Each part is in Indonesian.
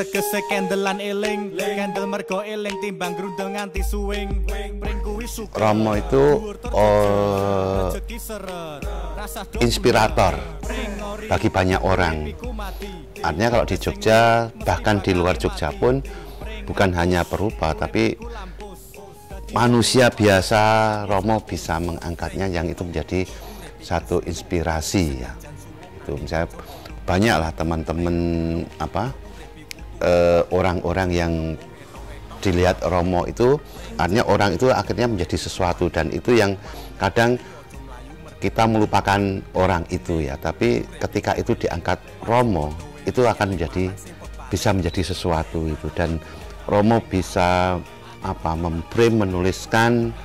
tegese kendelan eling, kendel mergo eling timbang grundel nganti suwing. Romo itu inspirator bagi banyak orang. Artinya kalau di Jogja, bahkan di luar Jogja pun bukan hanya perupa, tapi manusia biasa Romo bisa mengangkatnya yang itu menjadi satu inspirasi ya. Itu misalnya banyaklah teman-teman orang-orang yang dilihat Romo itu, artinya orang itu akhirnya menjadi sesuatu, dan itu yang kadang kita melupakan orang itu ya, tapi ketika itu diangkat Romo itu akan bisa menjadi sesuatu itu, dan Romo bisa menuliskan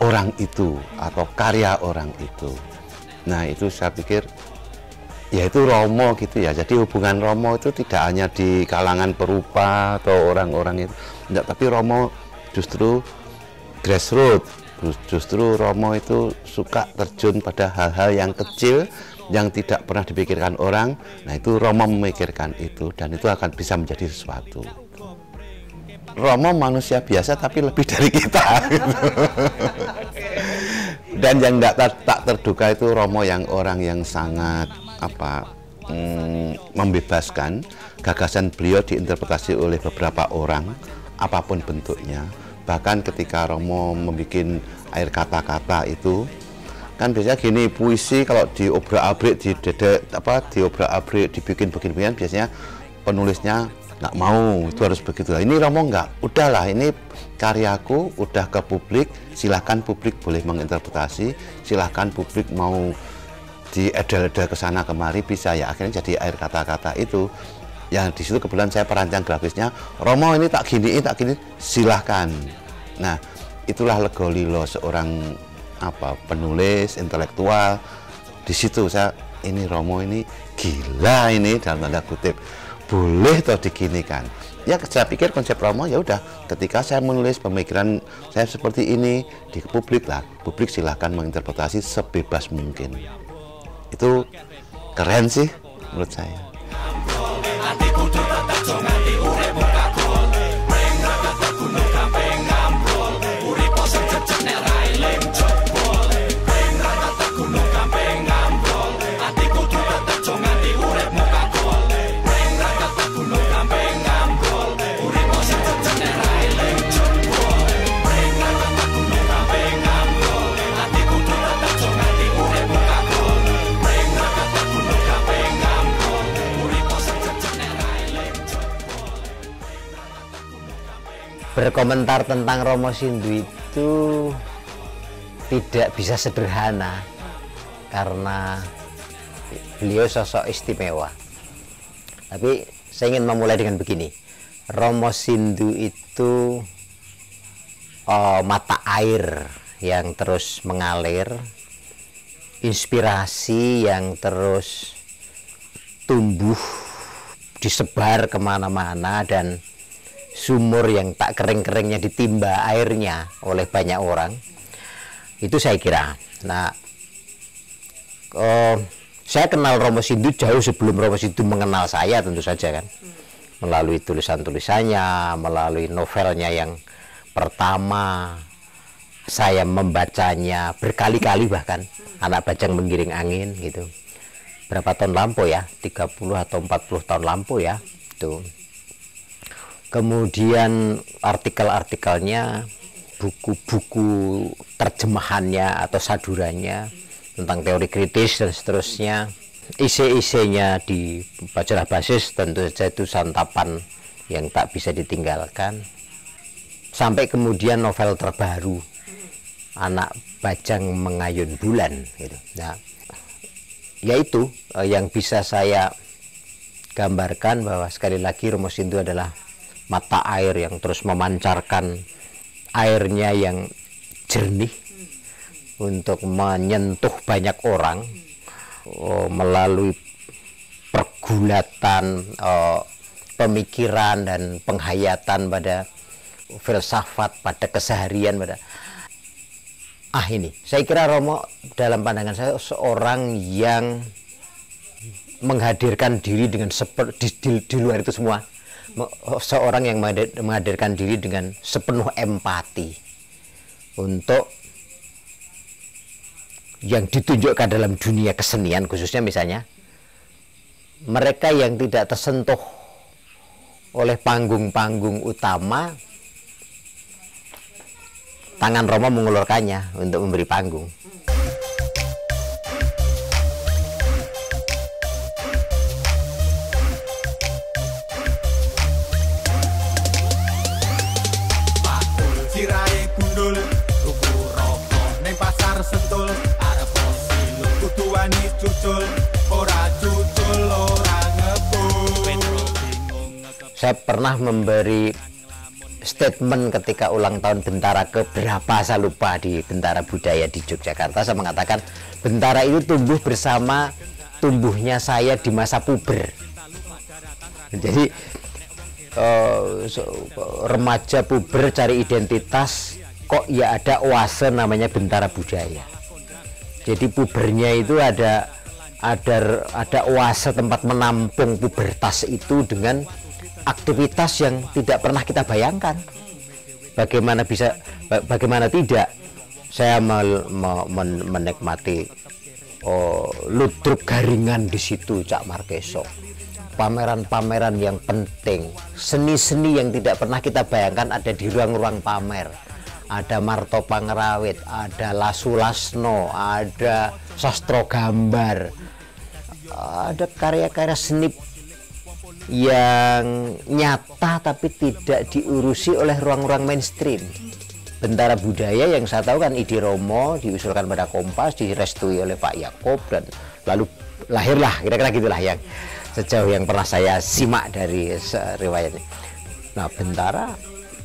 orang itu atau karya orang itu. Nah itu saya pikir ya itu Romo gitu ya. Jadi hubungan Romo itu tidak hanya di kalangan perupa atau orang-orang itu, enggak, tapi Romo justru grassroots. Justru Romo itu suka terjun pada hal-hal yang kecil yang tidak pernah dipikirkan orang. Nah itu Romo memikirkan itu, dan itu akan bisa menjadi sesuatu. Romo manusia biasa tapi lebih dari kita. Dan yang tak terduga itu Romo yang orang yang sangat membebaskan. Gagasan beliau diinterpretasi oleh beberapa orang apapun bentuknya. Bahkan ketika Romo membuat air kata-kata itu kan biasanya gini, puisi kalau diobrak-abrik, diobrak-abrik, dibikin begini-begini, biasanya penulisnya nggak mau, itu harus begitu. Ini Romo nggak, udahlah ini karyaku udah ke publik, silahkan publik boleh menginterpretasi, silahkan publik mau diedel-edel ke sana kemari, bisa ya. Akhirnya jadi air kata-kata itu yang di situ kebetulan saya perancang grafisnya. Romo ini tak gini, silahkan. Nah itulah legolilo seorang penulis intelektual. Di situ saya, ini Romo ini gila ini dalam tanda kutip, boleh toh diginikan. Ya saya pikir konsep Romo ya udah, ketika saya menulis pemikiran saya seperti ini di publik lah, publik silahkan menginterpretasi sebebas mungkin. Itu keren sih menurut saya. Berkomentar tentang Romo Sindu itu tidak bisa sederhana karena beliau sosok istimewa. Tapi saya ingin memulai dengan begini. Romo Sindu itu mata air yang terus mengalir, inspirasi yang terus tumbuh, disebar kemana-mana, dan sumur yang tak kering-keringnya ditimba airnya oleh banyak orang. Itu saya kira. Nah, saya kenal Romo Sindu jauh sebelum Romo Sindu mengenal saya, tentu saja kan. Melalui tulisan-tulisannya, melalui novelnya yang pertama saya membacanya berkali-kali, bahkan Anak Bajang Menggiring Angin gitu. Berapa tahun lampau ya? 30 atau 40 tahun lampau ya. Itu. Kemudian artikel-artikelnya, buku-buku terjemahannya atau sadurannya tentang teori kritis dan seterusnya. Isi-isinya di majalah basis tentu saja itu santapan yang tak bisa ditinggalkan. Sampai kemudian novel terbaru, Anak Bajang Mengayun Bulan gitu. Nah, yaitu yang bisa saya gambarkan bahwa sekali lagi Romo Sindu adalah mata air yang terus memancarkan airnya yang jernih untuk menyentuh banyak orang melalui pergulatan pemikiran dan penghayatan pada filsafat, pada keseharian, pada ini. Saya kira Romo dalam pandangan saya seorang yang menghadirkan diri dengan di luar itu semua, seorang yang menghadirkan diri dengan sepenuh empati untuk yang ditunjukkan dalam dunia kesenian, khususnya misalnya mereka yang tidak tersentuh oleh panggung-panggung utama, tangan Romo mengulurkannya untuk memberi panggung. Saya pernah memberi statement ketika ulang tahun Bentara ke berapa saya lupa di Bentara Budaya di Yogyakarta. Saya mengatakan Bentara itu tumbuh bersama tumbuhnya saya di masa puber. Jadi remaja puber cari identitas, kok ya ada oase namanya Bentara Budaya. Jadi pubernya itu ada oase tempat menampung pubertas itu dengan aktivitas yang tidak pernah kita bayangkan. Bagaimana tidak saya menikmati ludruk garingan di situ, Cak Markeso. Pameran-pameran yang penting, seni-seni yang tidak pernah kita bayangkan ada di ruang-ruang pamer. Ada Marto Pangrawit, ada Lasu Lasno, ada sastro gambar, ada karya-karya seni yang nyata tapi tidak diurusi oleh ruang-ruang mainstream. Bentara Budaya yang saya tahu kan ide Romo diusulkan pada Kompas, direstui oleh Pak Yakob, dan lalu lahirlah kira-kira gitulah yang sejauh yang pernah saya simak dari riwayatnya. Nah, Bentara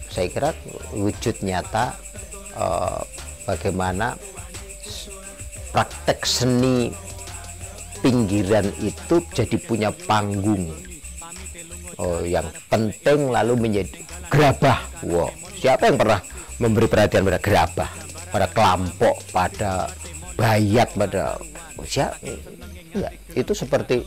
saya kira wujud nyata bagaimana praktek seni pinggiran itu jadi punya panggung yang penting, lalu menjadi gerabah. Wow, siapa yang pernah memberi perhatian pada gerabah, pada kelompok, pada bayat, pada siapa? Ya, itu seperti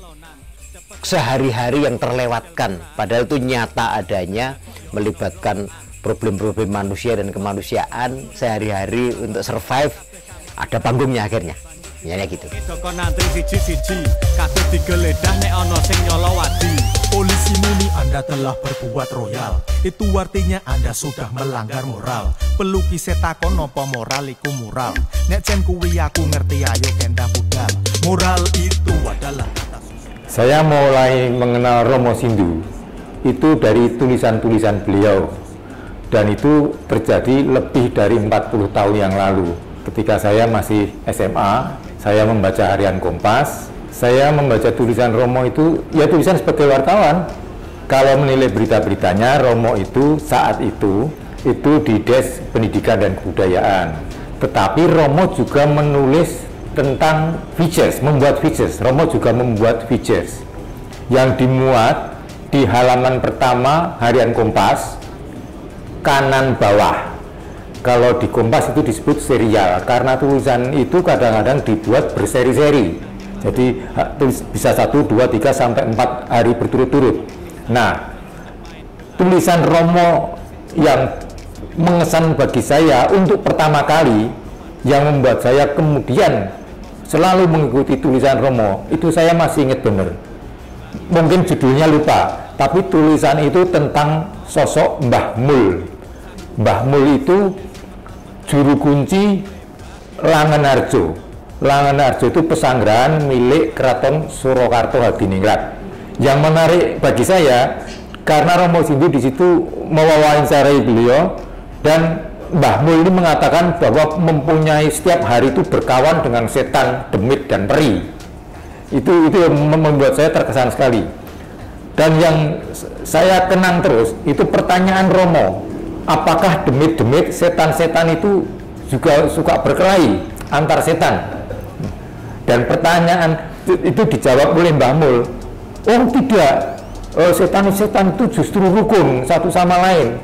sehari-hari yang terlewatkan, padahal itu nyata adanya, melibatkan problem-problem manusia dan kemanusiaan sehari-hari untuk survive. Ada panggungnya akhirnya. Ya gitu. Polisi muni Anda telah berbuat royal, itu artinya Anda sudah melanggar moral. Pelukis takon nopo moral iku mural, nek cen kuwi aku ngerti, ayo kenda budal. Moral itu adalah kata susu. Saya mulai mengenal Romo Sindu itu dari tulisan-tulisan beliau, dan itu terjadi lebih dari 40 tahun yang lalu. Ketika saya masih SMA, saya membaca harian Kompas. Saya membaca tulisan Romo itu, ya tulisan sebagai wartawan. Kalau menilai berita-beritanya, Romo itu saat itu di Des Pendidikan dan Kebudayaan. Tetapi Romo juga menulis tentang features, membuat features. Romo juga membuat features yang dimuat di halaman pertama harian Kompas, kanan bawah. Kalau di Kompas itu disebut serial, karena tulisan itu kadang-kadang dibuat berseri-seri. Jadi bisa 1, 2, 3, sampai 4 hari berturut-turut. Nah, tulisan Romo yang mengesan bagi saya untuk pertama kali, yang membuat saya kemudian selalu mengikuti tulisan Romo, itu saya masih ingat benar. Mungkin judulnya lupa, tapi tulisan itu tentang sosok Mbah Mul. Mbah Mul itu juru kunci Langenarjo. Langenarjo itu pesanggrahan milik Keraton Surakarta Hadiningrat. Yang menarik bagi saya karena Romo Sindu di situ mewawancarai beliau, dan Mbah Mul ini mengatakan bahwa mempunyai setiap hari itu berkawan dengan setan, demit, dan peri. Itu yang membuat saya terkesan sekali. Dan yang saya kenang terus itu pertanyaan Romo, apakah demit-demit, setan-setan itu juga suka berkelahi antar setan? Dan pertanyaan itu dijawab oleh Mbah Mul, oh tidak, setan-setan itu justru rukun satu sama lain.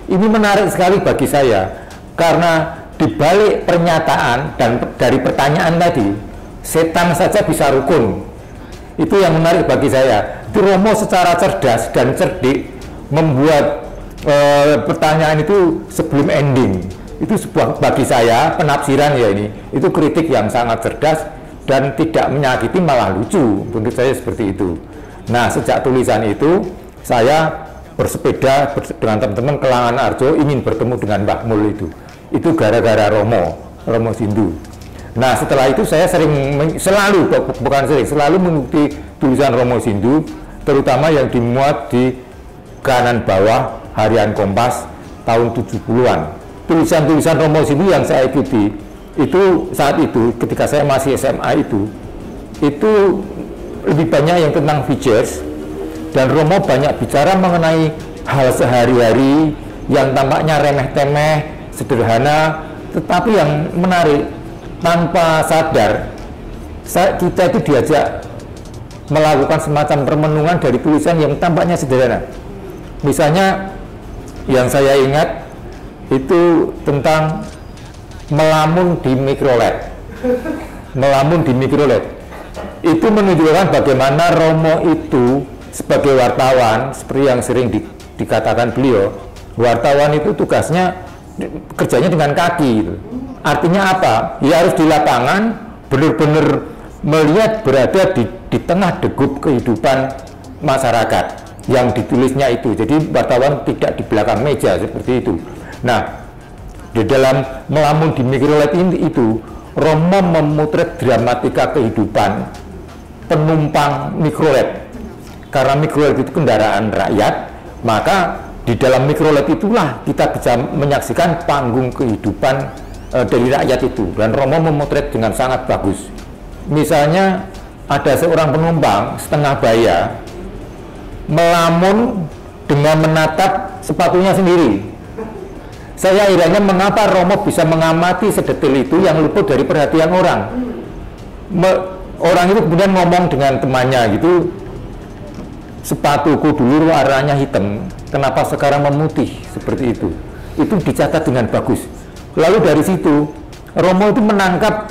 Ini menarik sekali bagi saya, karena dibalik pernyataan dan dari pertanyaan tadi, setan saja bisa rukun. Itu yang menarik bagi saya. Itu Romo secara cerdas dan cerdik membuat pertanyaan itu sebelum ending. Itu sebuah, bagi saya, penafsiran ya ini, itu kritik yang sangat cerdas dan tidak menyakiti, malah lucu. Menurut saya seperti itu. Nah, sejak tulisan itu saya bersepeda dengan teman-teman ke Langanarjo ingin bertemu dengan Mbah Mul itu. Itu gara-gara Romo Sindu. Nah, setelah itu saya selalu mengikuti tulisan Romo Sindu, terutama yang dimuat di kanan bawah Harian Kompas tahun 70-an. Tulisan-tulisan Romo Sindu yang saya ikuti, itu saat itu ketika saya masih SMA itu lebih banyak yang tentang features, dan Romo banyak bicara mengenai hal sehari-hari yang tampaknya remeh-temeh, sederhana, tetapi yang menarik. Tanpa sadar kita itu diajak melakukan semacam permenungan dari tulisan yang tampaknya sederhana. Misalnya yang saya ingat itu tentang melamun di mikrolet. Melamun di mikrolet itu menunjukkan bagaimana Romo itu sebagai wartawan, seperti yang sering dikatakan beliau, wartawan itu tugasnya kerjanya dengan kaki gitu. Artinya apa? Ya harus di lapangan, benar-benar melihat, berada di tengah degup kehidupan masyarakat yang ditulisnya itu. Jadi wartawan tidak di belakang meja seperti itu. Nah, di dalam melamun di mikrolet itu, Romo memotret dramatika kehidupan penumpang mikrolet. Karena mikrolet itu kendaraan rakyat, maka di dalam mikrolet itulah kita bisa menyaksikan panggung kehidupan dari rakyat itu, dan Romo memotret dengan sangat bagus. Misalnya ada seorang penumpang setengah baya melamun dengan menatap sepatunya sendiri. Saya herannya mengapa Romo bisa mengamati sedetail itu yang luput dari perhatian orang. Orang itu kemudian ngomong dengan temannya gitu, sepatuku dulu warnanya hitam, kenapa sekarang memutih seperti itu. Itu dicatat dengan bagus. Lalu dari situ Romo itu menangkap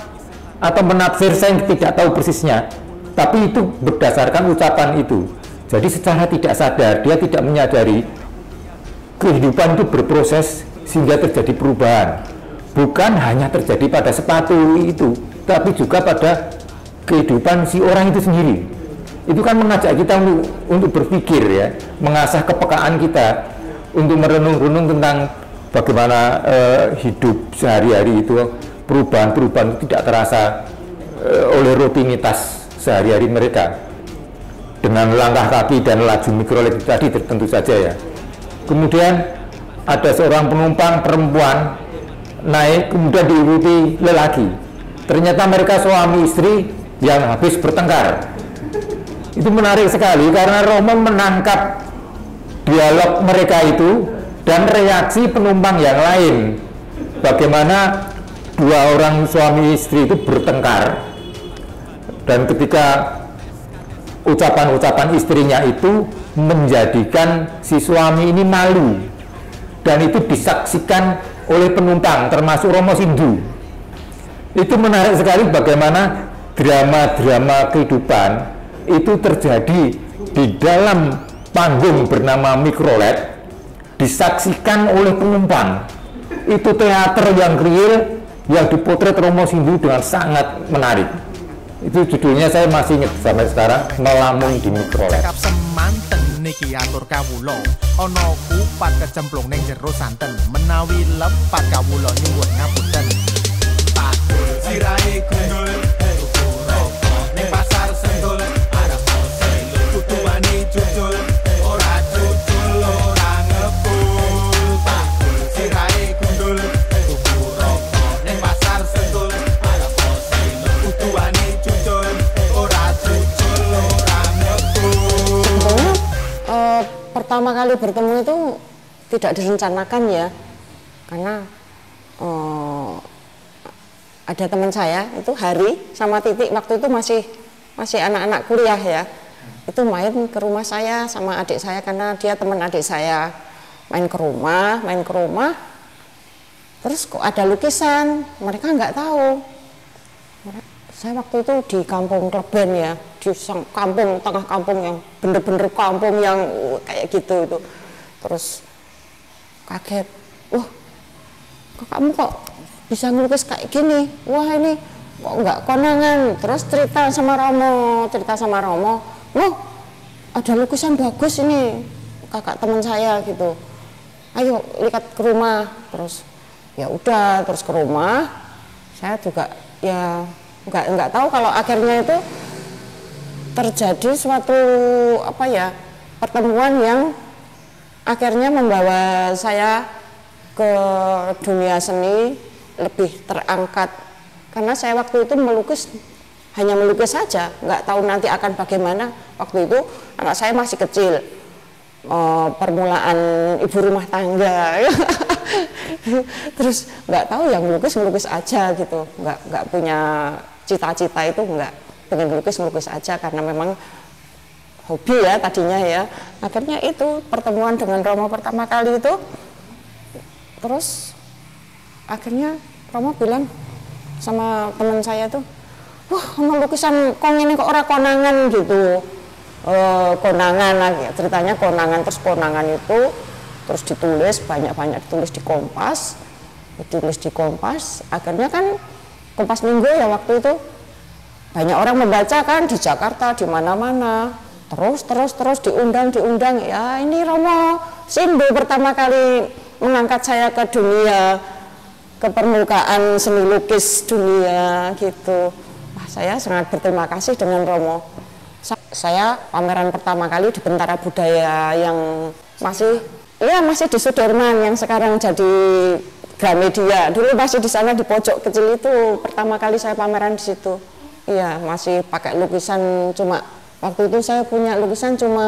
atau menafsir, saya tidak tahu persisnya, tapi itu berdasarkan ucapan itu. Jadi secara tidak sadar dia tidak menyadari kehidupan itu berproses sehingga terjadi perubahan. Bukan hanya terjadi pada sepatu itu, tapi juga pada kehidupan si orang itu sendiri. Itu kan mengajak kita untuk berpikir ya, mengasah kepekaan kita untuk merenung-renung tentang bagaimana hidup sehari-hari itu, perubahan-perubahan tidak terasa oleh rutinitas sehari-hari mereka dengan langkah kaki dan laju mikrolet tadi tentu saja ya. Kemudian ada seorang penumpang perempuan naik, kemudian diikuti lelaki. Ternyata mereka suami istri yang habis bertengkar. Itu menarik sekali karena Romo menangkap dialog mereka itu dan reaksi penumpang yang lain, bagaimana dua orang suami istri itu bertengkar, dan ketika ucapan-ucapan istrinya itu menjadikan si suami ini malu, dan itu disaksikan oleh penumpang termasuk Romo Sindu. Itu menarik sekali bagaimana drama-drama kehidupan itu terjadi di dalam panggung bernama mikrolet, disaksikan oleh penumpang. Itu teater yang real yang dipotret Romo Sindu dengan sangat menarik. Itu judulnya saya masih ingat sampai sekarang, Melamun di Mikrolet. Cekap semanten niki atur kawula, ana kupat kecemplung ning jero santen, menawi lepat kawula nyuwun ngapunten. Pakul sirahe gundul, tuku rokok ning pasar Sentul, arep selo kudu wani jujul, ora jujul ora ngebul. Pakul sirahe gundul, tuku rokok ning pasar Sentul, arep selo kudu wani jujul, ora jujul ora ngebul. Pertama kali bertemu itu tidak direncanakan ya, karena ada teman saya itu Hari sama Titik, waktu itu masih anak-anak kuliah ya, itu main ke rumah saya sama adik saya karena dia teman adik saya, main ke rumah, terus kok ada lukisan, mereka nggak tahu. Saya waktu itu di kampung Kleben ya, di kampung, tengah kampung yang bener-bener kampung yang kayak gitu itu. Terus kaget, wah kakakmu kok bisa ngelukis kayak gini, wah ini kok nggak konangan. Terus cerita sama Romo, loh ada lukisan bagus ini kakak teman saya gitu, ayo lihat ke rumah. Terus ya udah, terus ke rumah saya juga ya nggak tahu kalau akhirnya itu terjadi suatu apa ya, pertemuan yang akhirnya membawa saya ke dunia seni lebih terangkat, karena saya waktu itu hanya melukis saja, nggak tahu nanti akan bagaimana. Waktu itu anak saya masih kecil, permulaan ibu rumah tangga. Terus nggak tahu, yang melukis aja gitu, nggak punya cita-cita itu, nggak pengen melukis aja karena memang hobi ya tadinya ya. Akhirnya itu pertemuan dengan Romo pertama kali itu, terus akhirnya Romo bilang sama teman saya tuh, wah lukisan kong ini kok orang konangan gitu. Konangan lagi ceritanya, konangan. Terus konangan itu terus ditulis banyak-banyak, ditulis di Kompas. Akhirnya kan Kompas Minggu ya waktu itu banyak orang membaca kan di Jakarta, di mana-mana. Terus diundang ya. Ini Romo Sindu pertama kali mengangkat saya ke dunia, ke permukaan seni lukis dunia gitu. Wah, saya sangat berterima kasih dengan Romo. Saya pameran pertama kali di Bentara Budaya yang masih di Sudirman, yang sekarang jadi Gramedia. Dulu masih di sana di pojok kecil itu, pertama kali saya pameran di situ. Iya, masih pakai lukisan, cuma waktu itu saya punya lukisan cuma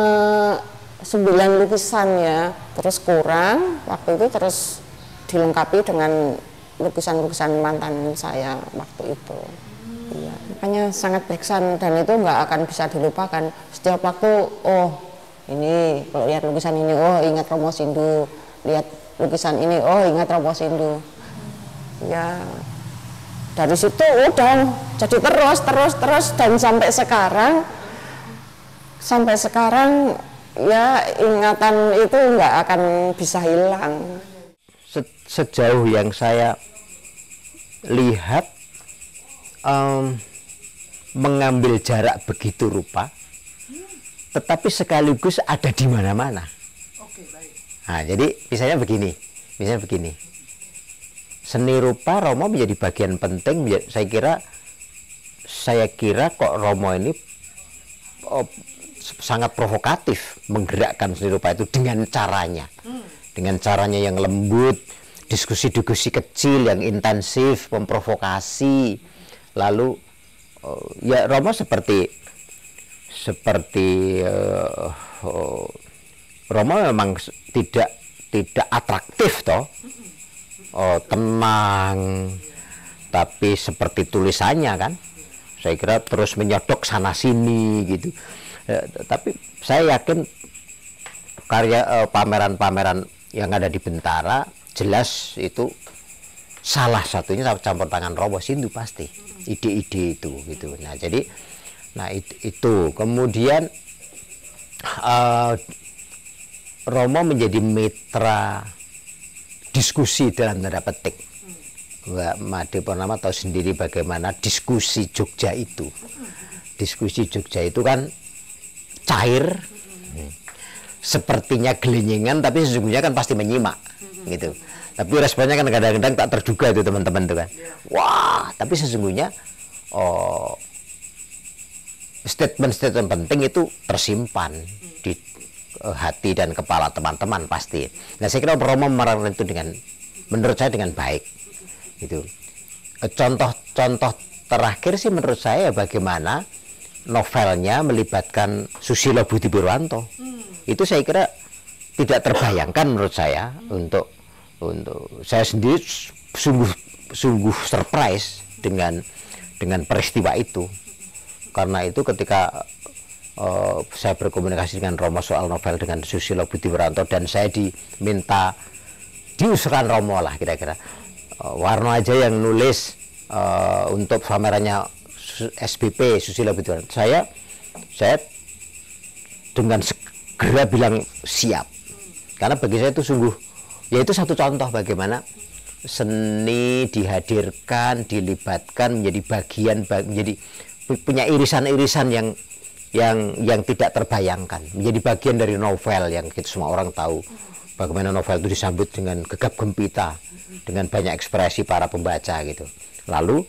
9 lukisan ya. Terus kurang, waktu itu terus dilengkapi dengan lukisan-lukisan mantan saya waktu itu. Iya, makanya sangat berkesan, dan itu nggak akan bisa dilupakan. Setiap waktu, oh ini kalau lihat lukisan ini, oh ingat Romo Sindu. Lihat lukisan ini, oh ingat Romo Sindu. Ya, dari situ udah jadi terus dan sampai sekarang ya ingatan itu nggak akan bisa hilang. Sejauh yang saya lihat, mengambil jarak begitu rupa, tetapi sekaligus ada di mana-mana. Nah, jadi misalnya begini, seni rupa Romo menjadi bagian penting. Saya kira kok Romo ini sangat provokatif menggerakkan seni rupa itu dengan caranya yang lembut, diskusi-diskusi kecil yang intensif, memprovokasi. Lalu ya Romo seperti Romo memang tidak atraktif toh, tenang, tapi seperti tulisannya kan, saya kira terus menyodok sana sini gitu. Tapi saya yakin karya pameran-pameran yang ada di Bentara jelas itu salah satunya campur tangan Romo Sindu pasti, ide-ide itu gitu. Nah jadi, itu kemudian Romo menjadi mitra diskusi dalam tanda petik. Mbak Made Purnama tahu sendiri bagaimana diskusi Jogja itu. Diskusi Jogja itu kan cair, sepertinya gelenyengan, tapi sesungguhnya kan pasti menyimak gitu. Tapi responnya kan kadang-kadang tak terduga itu teman-teman tuh kan. Wah, tapi sesungguhnya statement-statement penting itu tersimpan di hati dan kepala teman-teman pasti. Nah, saya kira Romo memerankan itu menurut saya dengan baik gitu. Contoh terakhir sih menurut saya bagaimana novelnya melibatkan Susilo Budi Purwanto. Itu saya kira tidak terbayangkan menurut saya. Untuk saya sendiri sungguh surprise dengan peristiwa itu. Karena itu ketika saya berkomunikasi dengan Romo soal novel dengan Susilo Budi Purwanto, dan saya diminta diusulkan Romo lah kira-kira Warno aja yang nulis untuk pamerannya SBP Susilo Budi Warsito, saya dengan segera bilang siap, karena bagi saya itu sungguh, ya itu satu contoh bagaimana seni dihadirkan, dilibatkan menjadi bagian, menjadi punya irisan-irisan yang tidak terbayangkan, menjadi bagian dari novel yang kita semua orang tahu bagaimana novel itu disambut dengan gegap gempita, dengan banyak ekspresi para pembaca gitu. Lalu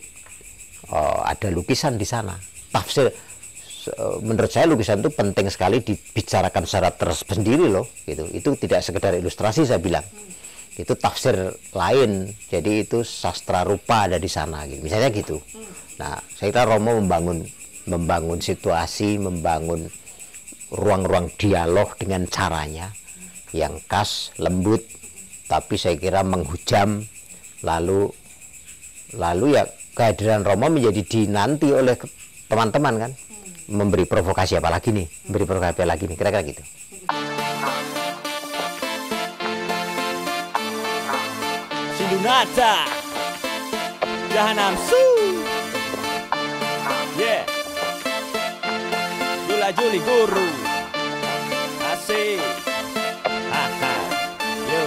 ada lukisan di sana, tafsir. Menurut saya lukisan itu penting sekali dibicarakan secara tersendiri loh, gitu. Itu tidak sekedar ilustrasi, saya bilang itu tafsir lain, jadi itu sastra rupa ada di sana, gitu. Misalnya gitu. Nah, saya kira Romo membangun situasi, membangun ruang-ruang dialog dengan caranya yang khas, lembut, tapi saya kira menghujam. Lalu ya kehadiran Romo menjadi dinanti oleh teman-teman kan, memberi provokasi apa lagi nih, kira-kira gitu. Sindunata Jahanam Su, yeah, Jula Juli Guru, asik, haha, yo,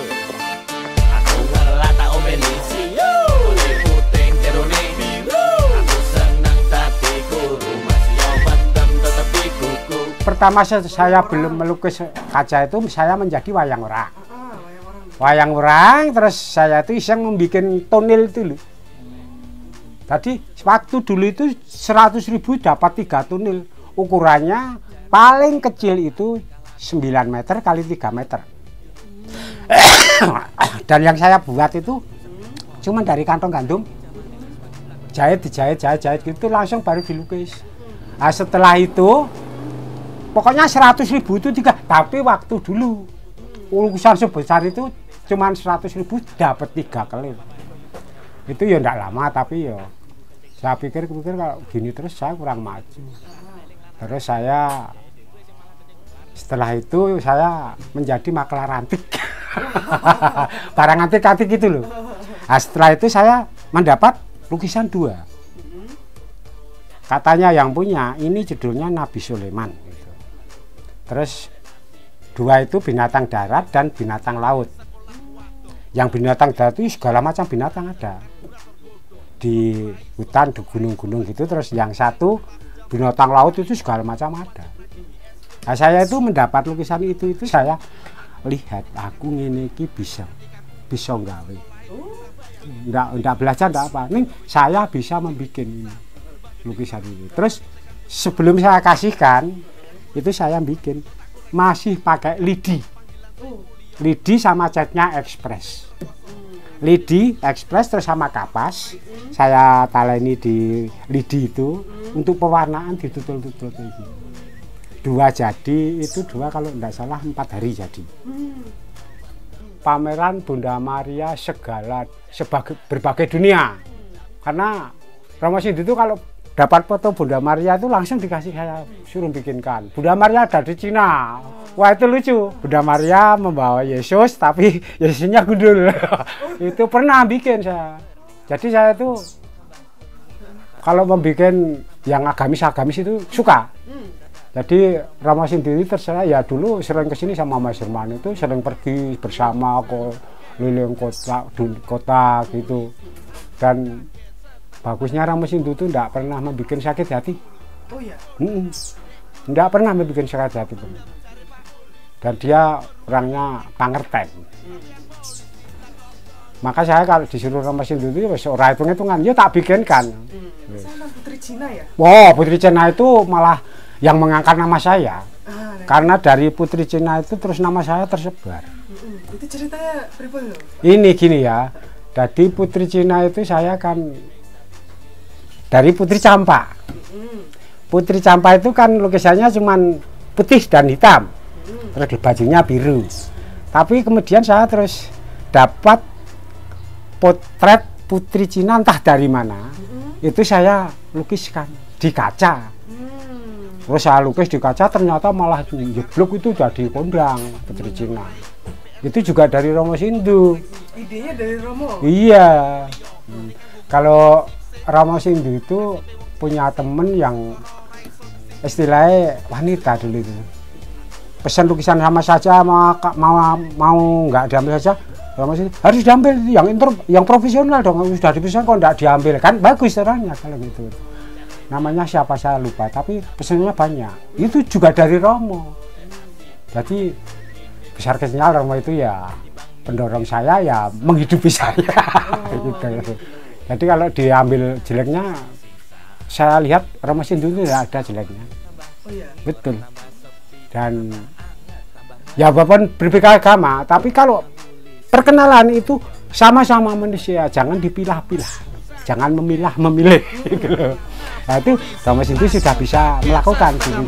aku ngelata obenisi, yo, kulit putih terone biru, aku senang tapi guru masih obatem tetapi kuku. Pertama saya belum melukis kaca itu saya menjadi wayang orang. Wayang orang, terus saya itu iseng membuat tonil itu loh. Tadi waktu dulu itu 100.000 dapat 3 tonil. Ukurannya paling kecil itu 9 meter kali 3 meter. Dan yang saya buat itu cuma dari kantong gandum. Jahit gitu langsung baru dilukis. Nah, setelah itu pokoknya 100.000 itu 3, tapi waktu dulu lukisan sebesar itu cuman 100.000 dapat 3 kali. Itu ya enggak lama, tapi ya saya pikir kalau gini terus saya kurang maju. Terus saya setelah itu saya menjadi maklar antik. Barang antik-antik gitu loh. Nah, setelah itu saya mendapat lukisan 2. Katanya yang punya ini judulnya Nabi Sulaiman gitu. Terus 2 itu binatang darat dan binatang laut. Yang binatang darat itu segala macam binatang ada di hutan, di gunung-gunung gitu. Terus yang satu binatang laut itu segala macam ada. Nah, saya itu mendapat lukisan itu saya lihat aku ngene iki bisa nggawe. Enggak belajar enggak apa. Nih saya bisa membuat ini lukisan ini. Terus sebelum saya kasihkan itu saya bikin masih pakai lidi sama catnya ekspres. Lidi ekspres terus sama kapas saya taleni di lidi itu untuk pewarnaan ditutul-tutul kayak gitu. 2 jadi itu 2 kalau enggak salah 4 hari jadi. Pameran Bunda Maria berbagai dunia. Karena Romo Sindu itu kalau dapat foto Bunda Maria itu langsung dikasih, saya suruh bikinkan. Bunda Maria ada di Cina. Wah, itu lucu. Bunda Maria membawa Yesus tapi Yesusnya gundul. Itu pernah bikin saya. Jadi saya itu kalau membuat yang agamis itu suka. Jadi Romo Sindu terserah ya, dulu sering kesini sama Mas Herman itu sering pergi bersama keliling kota gitu. Dan bagusnya Romo Sindu itu tidak pernah membuat sakit hati. Oh ya? Tidak pernah membuat sakit hati. Dan dia orangnya pangerten. Maka saya kalau disuruh Romo Sindu itu seorang hitung-hitungan, ya tak bikinkan. Sama Putri Cina ya? Wow, Putri Cina itu malah yang mengangkat nama saya. Karena dari Putri Cina itu terus nama saya tersebar. Itu ceritanya pribadi. Ini gini ya. Jadi Putri Cina itu saya kan dari Putri Campa. Putri Campa itu kan lukisannya cuman putih dan hitam. Terus bajunya biru. Tapi kemudian saya terus dapat potret Putri Cina entah dari mana. Itu saya lukiskan di kaca. Terus saya lukis di kaca, ternyata malah jeblok itu jadi kondang Putri Cina. Itu juga dari Romo Sindu. Idenya dari Romo? Iya. Kalau Romo Sindu itu punya temen yang istilahnya wanita dulu itu. Pesan lukisan sama saja, mau nggak diambil saja, harus diambil yang profesional dong. Sudah dipesan kok nggak diambil, kan bagus orangnya kalau gitu. Namanya siapa saya lupa, tapi pesannya banyak. Itu juga dari Romo. Jadi besar kecilnya Romo itu ya pendorong saya, ya menghidupi saya. Gitu. Jadi kalau diambil jeleknya, saya lihat Romo Sindu itu tidak ada jeleknya. Oh iya. Betul. Dan ya walaupun berbeda agama, tapi kalau perkenalan itu sama-sama manusia, jangan dipilah-pilah, jangan memilih. Gitu loh. Nah, itu Romo Sindu sudah bisa melakukan gitu.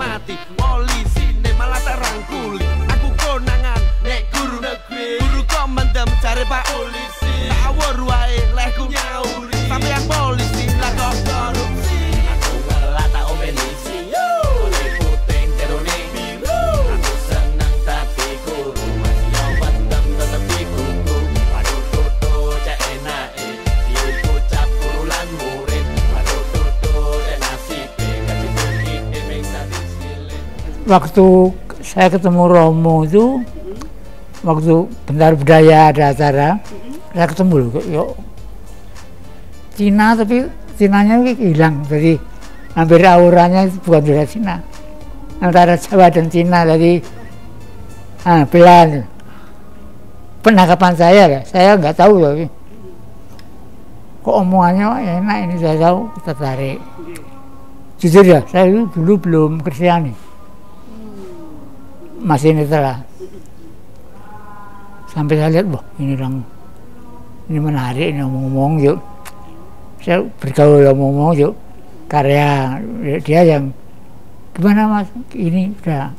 Polisi malah terangkuli. Aku konangan nek guru negeri. Guru komandem cari Pak polisi. Tawur wae lehku nyauri. Sampeyan polisi lah kok korupsi. Aku ngelah tak obenisi. Oleh puting terone biru. Aku senang tapi guru masih wandem tetep dikuku. Aduh tutu cek enake. Diucap guru lan murid. Aduh tutu cek nasibe. Kasih bukti emeng tadi silih. Waktu saya ketemu Romo itu, waktu Bentara Budaya ada acara, saya ketemu loh, yuk Cina, tapi Cinanya hilang, jadi hampir auranya bukan dari Cina, antara Jawa dan Cina, jadi belahan. Penangkapan saya nggak tahu tapi kok omongannya enak, ini saya tahu, tertarik. Jujur ya, saya itu dulu belum Kristiani, masih netral. Sampai saya lihat, wah ini orang, ini menarik, ini ngomong-ngomong yuk. Saya bergaul ngomong-ngomong yuk, karya dia yang gimana mas, ini udah.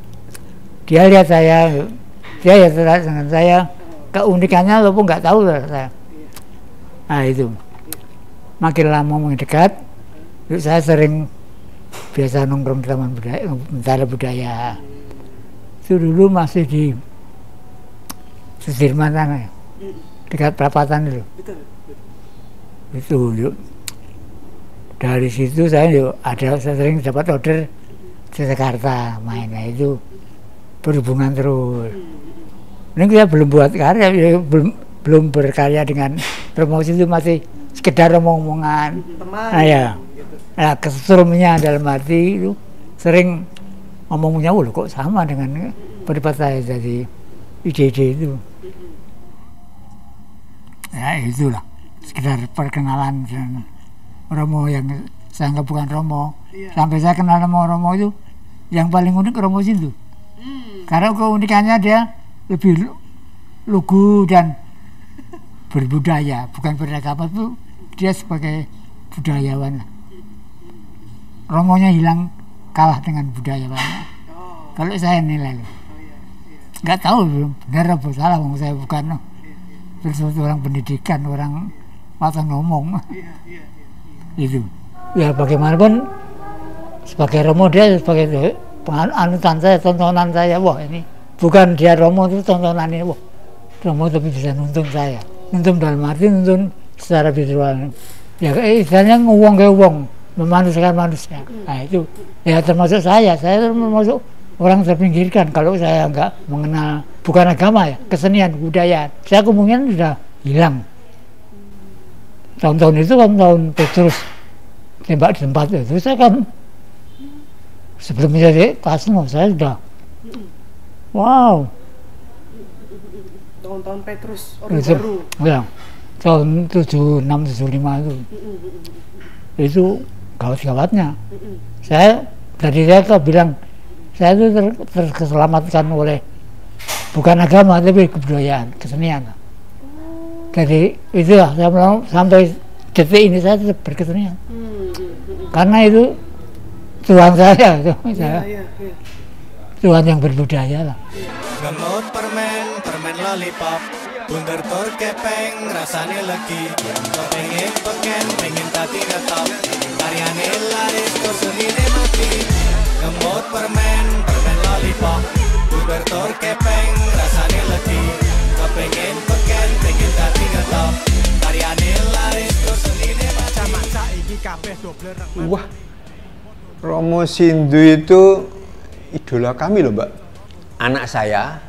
Dia lihat saya, yuk. Dia ya tertarik dengan saya, keunikannya walaupun nggak tahu lah saya. Nah itu, makin lama mendekat, yuk saya sering biasa nongkrong di Taman Budaya, Bentara Budaya. Itu dulu masih di Sudirman sana, dekat perapatan itu. Itu yuk. Dari situ saya sering dapat order di Jakarta mainnya, itu berhubungan terus. Ini kita belum buat karya, ya, belum berkarya dengan promosi, itu masih sekedar omong-omongan. Nah ya, nah, kestrumnya dalam arti itu sering ngomongnya, loh kok sama dengan pendapat saya, jadi ide-ide itu. Ya itulah, sekedar perkenalan dengan Romo yang saya anggap bukan Romo. Sampai saya kenal sama Romo itu, yang paling unik Romo Sindu. Karena keunikannya dia lebih lugu dan berbudaya, bukan beragama, itu dia sebagai budayawan. Romonya hilang, kalah dengan budayawan. Kalau saya nilai, nggak tahu benar apa salah, saya bukan orang pendidikan, orang mata ngomong. Itu ya bagaimanapun sebagai Romo, dia sebagai anutan saya, tontonan saya. Wah ini bukan dia Romo, itu tontonan ini. Wah Romo tapi bisa nuntun saya, nuntun dalam arti nuntun secara visual. Ya istilahnya ngewong ke wong, memanusiakan manusia. Nah itu ya termasuk saya termasuk orang terpinggirkan kalau saya nggak mengenal, bukan agama ya, kesenian, kebudayaan. Saya kemungkinan sudah hilang. Tahun-tahun itu kan tahun Petrus tembak di tempat itu, saya kan sebelum menjadi kelas 6 saya sudah wow. Tahun-tahun Petrus, Orde Baru. Ya, tahun 76, 75 itu gawat-gawatnya. Saya bilang, saya itu terselamatkan oleh bukan agama tapi kebudayaan, kesenian. Jadi itulah saya bilang, sampai detik ini saya tetap berkesenian. Karena itu Tuhan saya, Tuhan yang berbudaya lah. Ngemut permen lollipop, bunder tur kepeng, rasane legi. Pengen peken, pengen tadi ngetop, karyane laris, kosenine mati. Ngemut permen lollipop, bunder tur kepeng, rasane legi. Pengen peken, pengen tadi ngetop, karyane laris, kosenine mati. Camat saiki kabeh doble reng. Wah, Romo Sindu itu idola kami loh, Mbak. Anak saya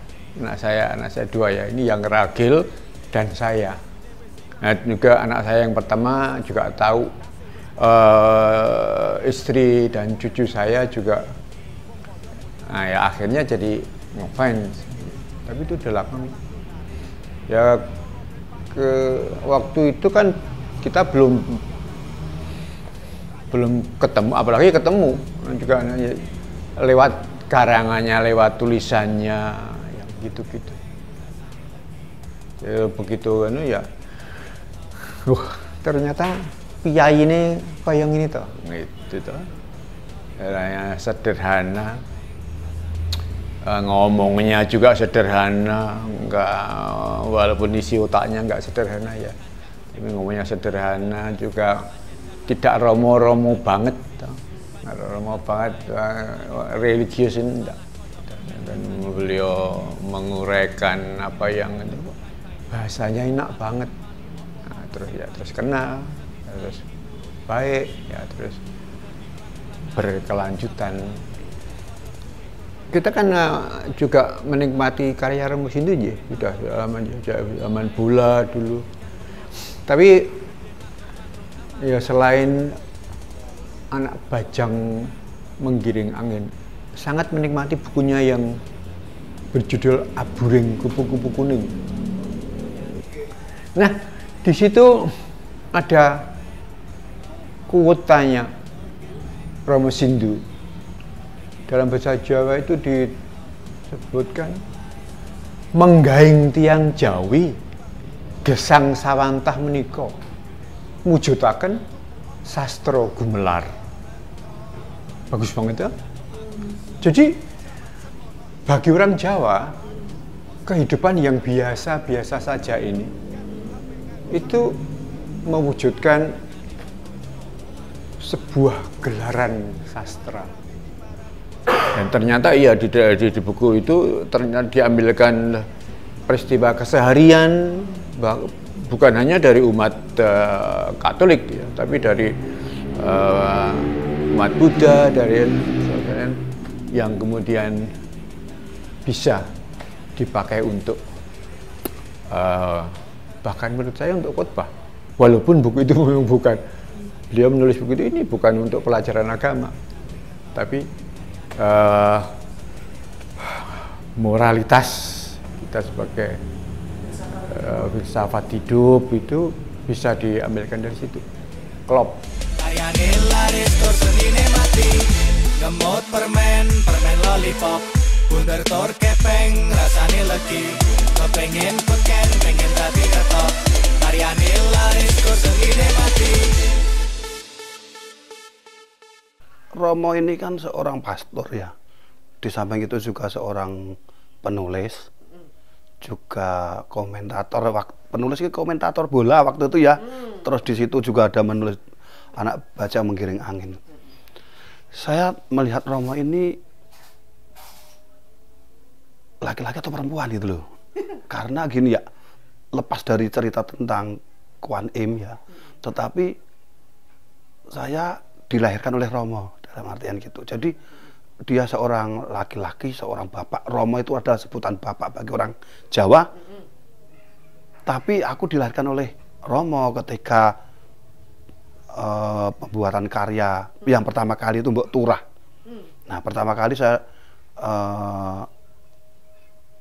dua ya, ini yang ragil dan saya. Nah, juga anak saya yang pertama juga tahu, istri dan cucu saya juga. Nah ya akhirnya jadi ngefans, tapi itu udah lama. Ya waktu itu kan kita belum ketemu, apalagi ketemu juga lewat karangannya, lewat tulisannya, yang gitu-gitu. Ya, begitu kan ya, ternyata piyai ini kayak ini toh, gitu toh. Ya, sederhana, ngomongnya juga sederhana, enggak, walaupun isi otaknya enggak sederhana ya, tapi ngomongnya sederhana juga. Tidak romo-romo banget, romo banget, religius ini enggak. Dan beliau menguraikan apa yang bahasanya enak banget. Nah, terus kenal, terus baik, ya terus berkelanjutan. Kita kan juga menikmati karya Romo Sindu ya, sudah zaman bola dulu. Tapi ya selain anak bajang menggiring angin, sangat menikmati bukunya yang berjudul Aburing Kupu-Kupu Kuning. Nah, di situ ada kuotanya Romo Sindu. Dalam bahasa Jawa itu disebutkan menggaing tiang Jawi gesang sawantah menika mujudaken sastra gumelar. Bagus banget ya. Jadi bagi orang Jawa, kehidupan yang biasa-biasa saja ini itu mewujudkan sebuah gelaran sastra. Dan ternyata iya di buku itu ternyata diambilkan peristiwa keseharian, bukan hanya dari umat Katolik ya, tapi dari umat Buddha, dari yang kemudian bisa dipakai untuk bahkan menurut saya untuk khotbah. Walaupun buku itu memang bukan, beliau menulis buku ini bukan untuk pelajaran agama, tapi moralitas kita sebagai filsafat hidup itu bisa diambilkan dari situ. Klop. Karyane laris tur senine mati, ngemot permen lollipop, bunder tur kepeng rasane legi, kepengen peken pengen dadi ketok. Karyane laris tur senine mati. Romo ini kan seorang pastor ya, di samping itu juga seorang penulis, juga komentator. Penulis itu komentator bola waktu itu ya. Terus di situ juga ada menulis anak baca menggiring angin. Saya melihat Romo ini laki-laki atau perempuan gitu loh. Karena gini ya, lepas dari cerita tentang Kuan Im ya, tetapi saya dilahirkan oleh Romo. Dalam artian gitu. Jadi dia seorang laki-laki, seorang bapak. Romo itu adalah sebutan bapak bagi orang Jawa. Tapi aku dilahirkan oleh Romo ketika pembuatan karya yang pertama kali itu Mbok Turah. Nah, pertama kali saya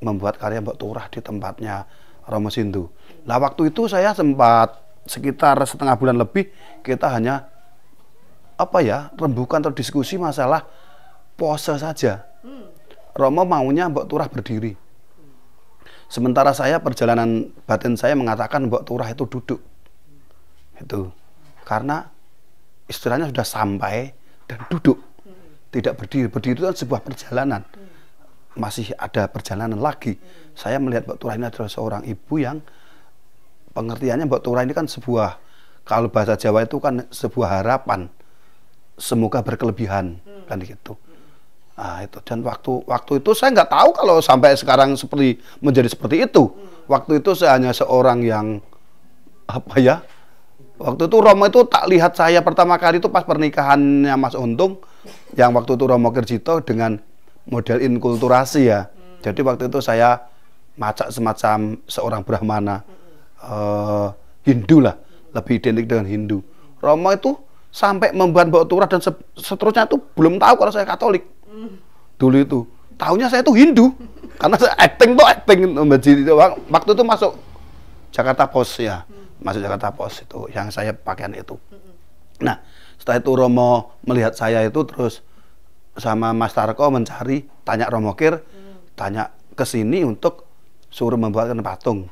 membuat karya Mbok Turah di tempatnya Romo Sindu. Nah, waktu itu saya sempat sekitar setengah bulan lebih kita hanya rembukan atau diskusi masalah pose saja. Romo maunya Mbok Turah berdiri. Sementara saya perjalanan batin saya mengatakan Mbok Turah itu duduk. Itu. Karena istilahnya sudah sampai dan duduk. Tidak berdiri. Berdiri itu kan sebuah perjalanan. Masih ada perjalanan lagi. Saya melihat Mbok Turah ini adalah seorang ibu yang pengertiannya Mbok Turah ini kan sebuah, kalau bahasa Jawa itu kan sebuah harapan. Semoga berkelebihan kan gitu. Nah, itu dan waktu itu saya nggak tahu kalau sampai sekarang menjadi seperti itu. Waktu itu saya hanya seorang yang waktu itu Romo itu tak lihat saya pertama kali itu pas pernikahannya Mas Untung. yang waktu itu Romo Kirjito dengan model inkulturasi ya. Jadi waktu itu saya macak semacam seorang Brahmana Hindu lah, lebih identik dengan Hindu. Romo itu sampai membuat bawa turah dan seterusnya itu belum tahu kalau saya Katolik. Dulu itu tahunya saya itu Hindu karena saya acting waktu itu masuk Jakarta Post ya, masuk Jakarta Post itu yang saya pakaian itu. Nah setelah itu Romo melihat saya itu terus sama Mas Tarko mencari, tanya Romo Kir, tanya ke sini untuk suruh membuatkan patung.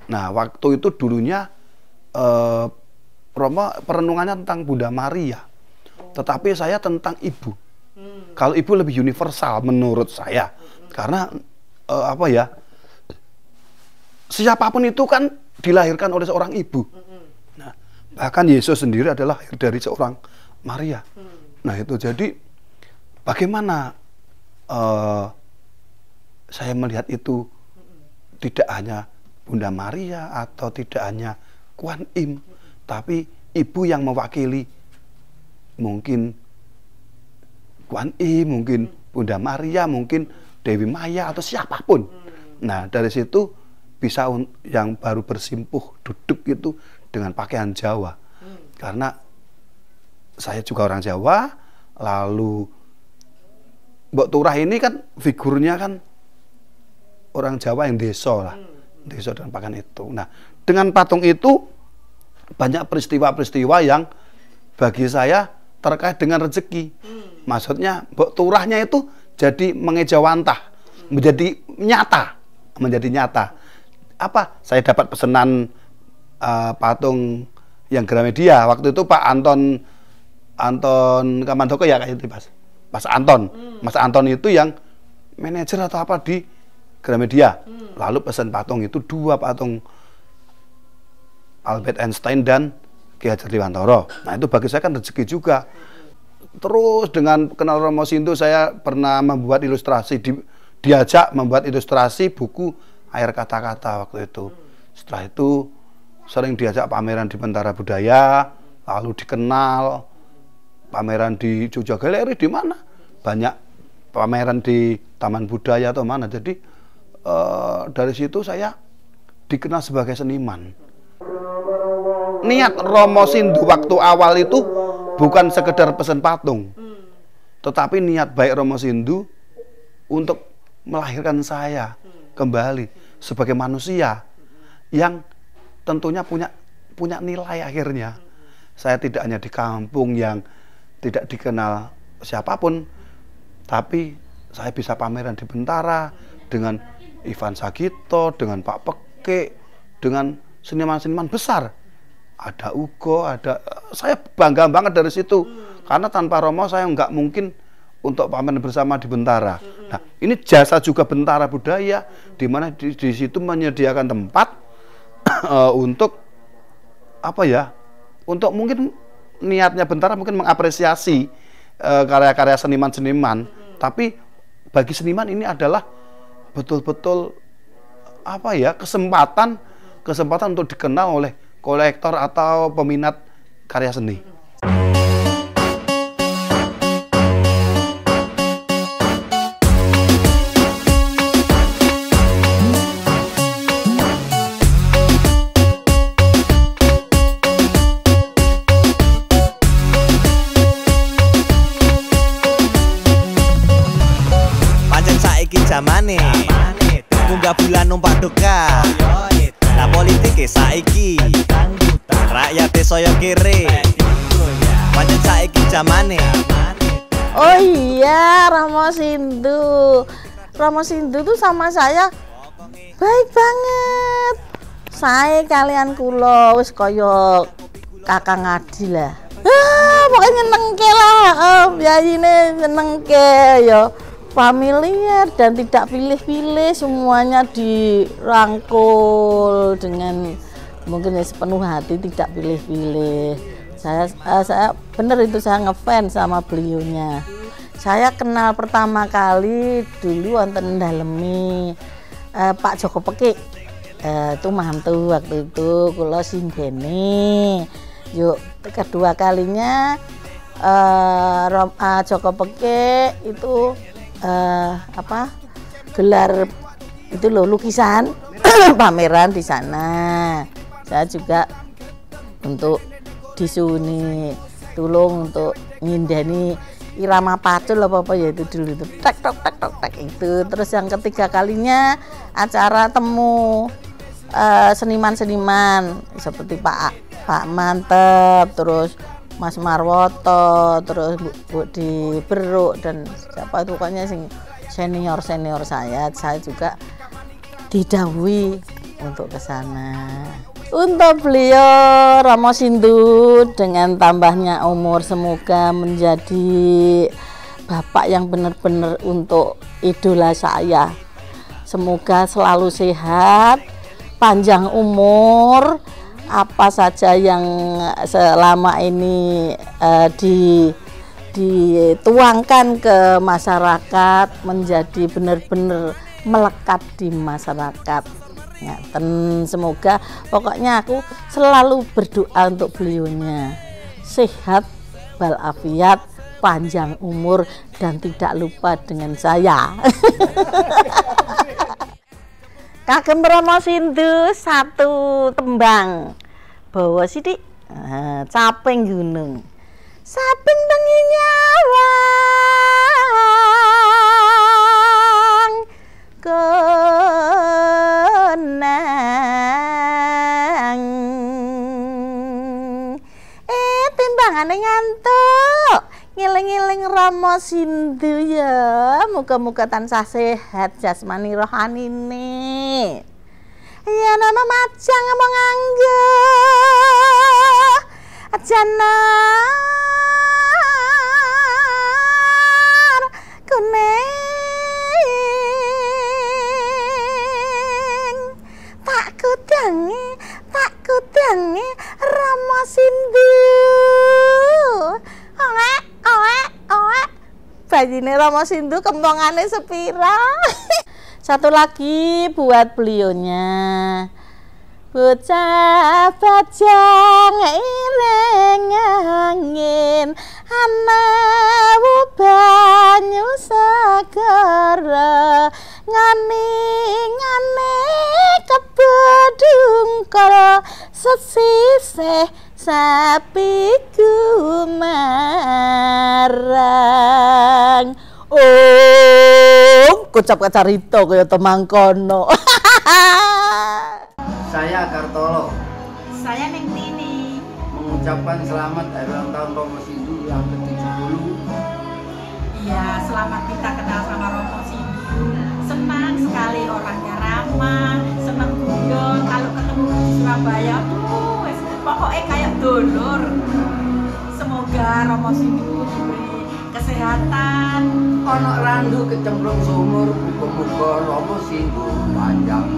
Nah waktu itu dulunya Romo perenungannya tentang Bunda Maria, tetapi saya tentang ibu. Kalau ibu lebih universal menurut saya, karena apa ya, siapapun itu kan dilahirkan oleh seorang ibu. Nah, bahkan Yesus sendiri adalah lahir dari seorang Maria. Nah itu jadi bagaimana saya melihat itu tidak hanya Bunda Maria atau tidak hanya Kuan Im, tapi ibu yang mewakili mungkin Kuan Im, mungkin Bunda Maria, mungkin Dewi Maya atau siapapun. Nah dari situ bisa yang baru bersimpuh duduk itu dengan pakaian Jawa, karena saya juga orang Jawa. Lalu Mbok Turah ini kan figurnya kan orang Jawa yang desa lah, desa dan pakaian itu. Nah dengan patung itu banyak peristiwa-peristiwa yang bagi saya terkait dengan rezeki. Maksudnya Mbok Turahnya itu jadi mengejawantah, menjadi nyata. Apa? Saya dapat pesanan patung yang Gramedia waktu itu Pak Anton Kamandoko ya kayak itu Mas Anton. Mas Anton itu yang manajer atau apa di Gramedia. Lalu pesan patung itu 2 patung Albert Einstein dan Ki Hajar Dewantara. Nah itu bagi saya kan rezeki juga. Terus dengan kenal Romo Sindu saya pernah membuat ilustrasi, diajak membuat ilustrasi buku Air Kata-Kata waktu itu. Setelah itu sering diajak pameran di Bentara Budaya, lalu dikenal pameran di Jogja Galeri, di mana banyak pameran di Taman Budaya atau mana. Jadi dari situ saya dikenal sebagai seniman. Niat Romo Sindu waktu awal itu bukan sekedar pesan patung, tetapi niat baik Romo Sindu untuk melahirkan saya kembali sebagai manusia yang tentunya punya nilai akhirnya. Saya tidak hanya di kampung yang tidak dikenal siapapun, tapi saya bisa pameran di Bentara dengan Ivan Sagito, dengan Pak Peke, dengan seniman-seniman besar. Ada Ugo, saya bangga banget dari situ. Karena tanpa Romo saya nggak mungkin untuk pameran bersama di Bentara. Nah, ini jasa juga Bentara Budaya, di mana di situ menyediakan tempat untuk apa ya? Untuk mungkin niatnya Bentara mungkin mengapresiasi karya-karya seniman-seniman, tapi bagi seniman ini adalah betul-betul apa ya, kesempatan untuk dikenal oleh kolektor atau peminat karya seni. Pancen saiki zamane munggah bulan numpak doka. Lah politik saiki rakyat saya kere. Pancen saiki zamane. Oh iya, Romo Sindu. Romo Sindu tuh sama saya baik banget. Saya kalian kula wis kaya Kakang Adi lah. Pokoknya nyenengke lah, biayine nyenengke ya. Familiar dan tidak pilih-pilih, semuanya dirangkul dengan mungkin sepenuh hati, tidak pilih-pilih. Saya bener itu, saya ngefans sama beliaunya. Saya kenal pertama kali dulu wonten dalemi Pak Joko Pekik. Itu mantu waktu itu kula singgene. Yuk kedua kalinya Joko Peke itu gelar itu loh lukisan pameran di sana. Saya juga untuk disuni tulung untuk ngindeni irama pacul apa ya itu dulu itu tek tok tek tok tek itu. Terus yang ketiga kalinya acara temu seniman-seniman seperti Pak Mantep, terus Mas Marwoto, terus Bu Di Beruk dan siapa itu pokoknya senior saya juga didhawuhi untuk ke sana. Untuk beliau Romo Sindu dengan tambahnya umur semoga menjadi bapak yang benar-benar untuk idola saya. Semoga selalu sehat, panjang umur, apa saja yang selama ini dituangkan ke masyarakat menjadi benar-benar melekat di masyarakat. Dan semoga pokoknya aku selalu berdoa untuk beliaunya sehat walafiat, panjang umur dan tidak lupa dengan saya. Kagem Romo Sindu satu tembang bawa sidik caping gunung saping tengi nyawang kenang timbangane ngantuk ngiling-ngiling Romo Sindu ya, muga-muga tansah sehat jasmani rohanine. Ya nama macang mau nganggo janar kuning tak kudangi Romo Sindu. Bajine Romo Sindu kembangane sepira. Satu lagi buat beliaunya. Bocah bajang ireng angin anewu banyu segara ngani-ngani kebedung kala sesisih sapi kumarang. Oh, kocap kacarito kaya temangkono. Saya Kartolo. Saya Neng Tini. Mengucapkan selamat hari ulang tahun Romo Sindu yang ke-70. Iya, selamat kita kenal sama Romo Sindu. Senang sekali orangnya ramah, senang guyon. Kalau ketemu di Surabaya, pokoknya kayak dulur. Semoga Romo Sindu diberi kesehatan. Ono randu kecemplung sumur, muga-muga Romo Sindu panjang.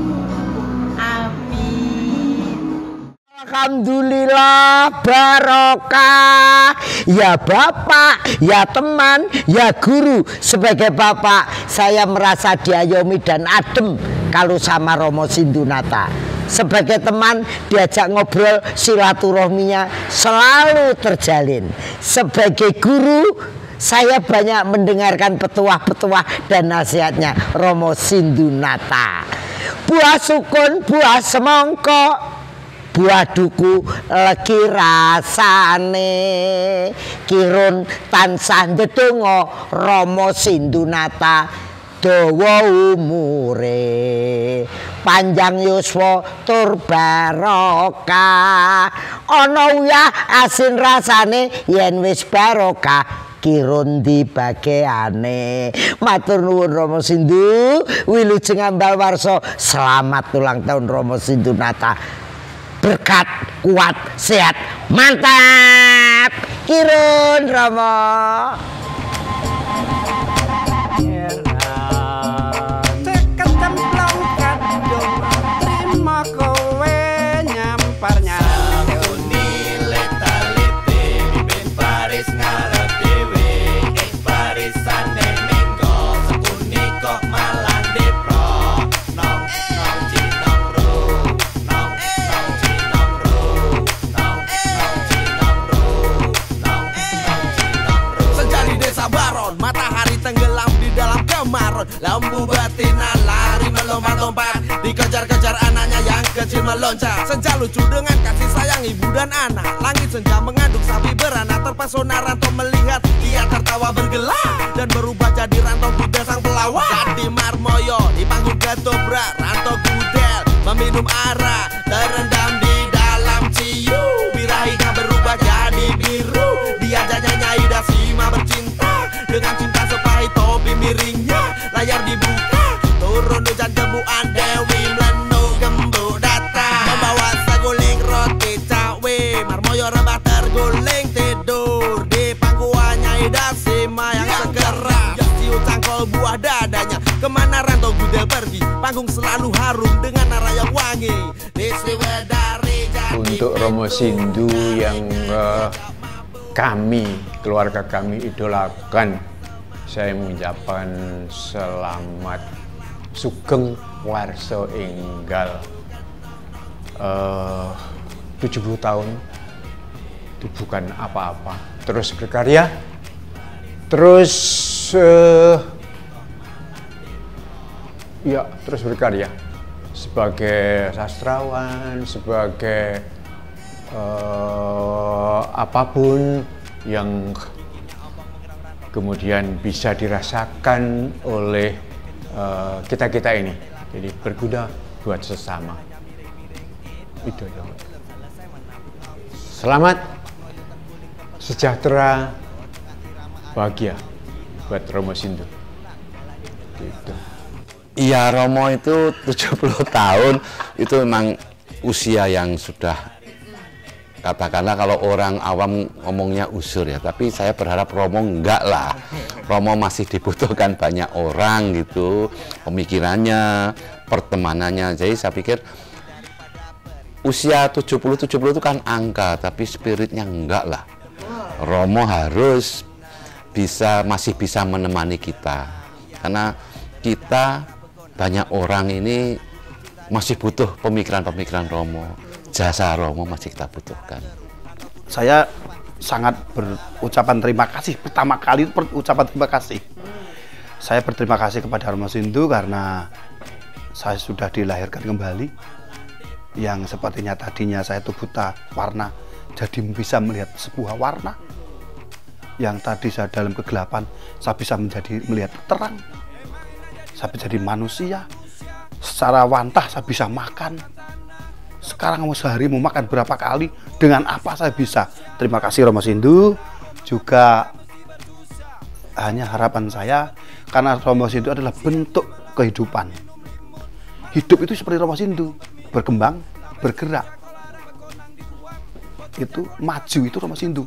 Amin. Alhamdulillah barokah. Ya bapak, ya teman, ya guru. Sebagai bapak saya merasa diayomi dan adem kalau sama Romo Sindu Nata. Sebagai teman diajak ngobrol silaturahminya selalu terjalin. Sebagai guru saya banyak mendengarkan petuah-petuah dan nasihatnya Romo Sindu Nata. Buah sukun, buah semongko, buah duku legi rasane. Kirun tansah ndedonga Romo Sindu Nata dawa umure, panjang yuswa tur barokah. Ana uyah asin rasane yen wis barokah kirun dibagiane. Matur nuwun Romo Sindu, wilujeng ambal warsa. Selamat ulang tahun Romo Sindu Nata. Berkat, kuat, sehat, mantap. Kirun Romo. Terima kowe nyamparnya. lembu betina lari melompat-lompat, dikejar-kejar anaknya yang kecil meloncat. Senja lucu dengan kasih sayang ibu dan anak, langit senja mengandung sapi beranak. Terpesona Ranto melihat, ia tertawa bergelak dan berubah jadi Ranto Gudel sang pelawak. Jadi Marmoyo di panggung ketoprak, Ranto Gudel meminum arak, terendam di dalam ciu. Birahinya berubah jadi biru, diajaknya Nyai Dasima bercinta. Dengan cinta sepahit topi miringnya, layar dibuka, turun hujan gembuan Dewi Mlenu gembuk datang, membawa seguling roti cawe. Marmoyo rebah terguling tidur di pangkuan Nyai Dasima yang segera cium cangkol buah dadanya. Kemana Ranto Gudel pergi, panggung selalu harum dengan arah yang wangi. Di Sriwedari jadi untuk Romo Sindu yang kami, keluarga kami idolakan, saya mengucapkan selamat sugeng warso enggal. 70 tahun itu bukan apa-apa. Terus berkarya, terus terus berkarya sebagai sastrawan, sebagai apapun yang kemudian bisa dirasakan oleh kita-kita ini. Jadi berguna buat sesama. Itu ya. Selamat, sejahtera, bahagia buat Romo Sindu. Gitu. Iya, Romo itu 70 tahun itu memang usia yang sudah, katakanlah kalau orang awam ngomongnya usur ya, tapi saya berharap Romo enggak lah. Romo masih dibutuhkan banyak orang gitu, pemikirannya, pertemanannya. Jadi saya pikir usia 70 itu kan angka, tapi spiritnya enggak lah. Romo harus masih bisa menemani kita, karena kita banyak orang ini masih butuh pemikiran-pemikiran Romo, jasa Romo masih kita butuhkan. Saya sangat berucapan terima kasih, pertama kali ucapan terima kasih. Saya berterima kasih kepada Romo Sindu karena saya sudah dilahirkan kembali, yang sepertinya tadinya saya itu buta warna, jadi bisa melihat sebuah warna. Yang tadi saya dalam kegelapan, saya bisa melihat terang. Saya bisa jadi manusia, secara wantah saya bisa makan. Sekarang sehari mau makan berapa kali, dengan apa saya bisa. Terima kasih Romo Sindu. Juga hanya harapan saya, karena Romo Sindu adalah bentuk kehidupan. Hidup itu seperti Romo Sindu, berkembang, bergerak. Itu maju, itu Romo Sindu.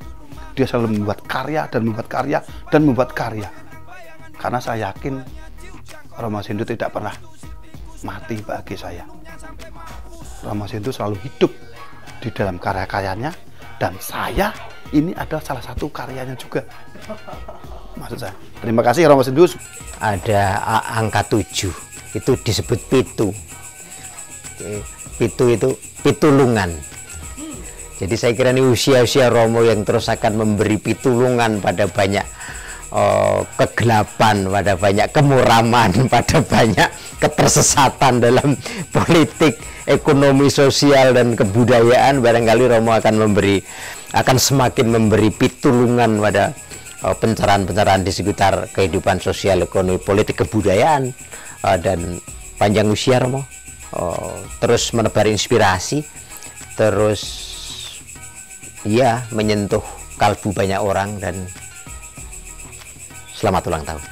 Dia selalu membuat karya dan membuat karya dan membuat karya. Karena saya yakin Romo Sindu tidak pernah mati bagi saya. Romo Sindu selalu hidup di dalam karya-karyanya, dan saya ini adalah salah satu karyanya juga. Maksud saya. Terima kasih Romo Sindu. Ada angka 7, itu disebut pitu. Pitu itu pitulungan. Jadi saya kira ini usia-usia Romo yang terus akan memberi pitulungan pada banyak kegelapan, pada banyak kemuraman, pada banyak ketersesatan dalam politik, ekonomi, sosial, dan kebudayaan. Barangkali Romo akan semakin memberi pitulungan pada pencerahan-pencerahan di sekitar kehidupan sosial, ekonomi, politik, kebudayaan, dan panjang usia Romo terus menebar inspirasi, terus ya menyentuh kalbu banyak orang, dan selamat ulang tahun.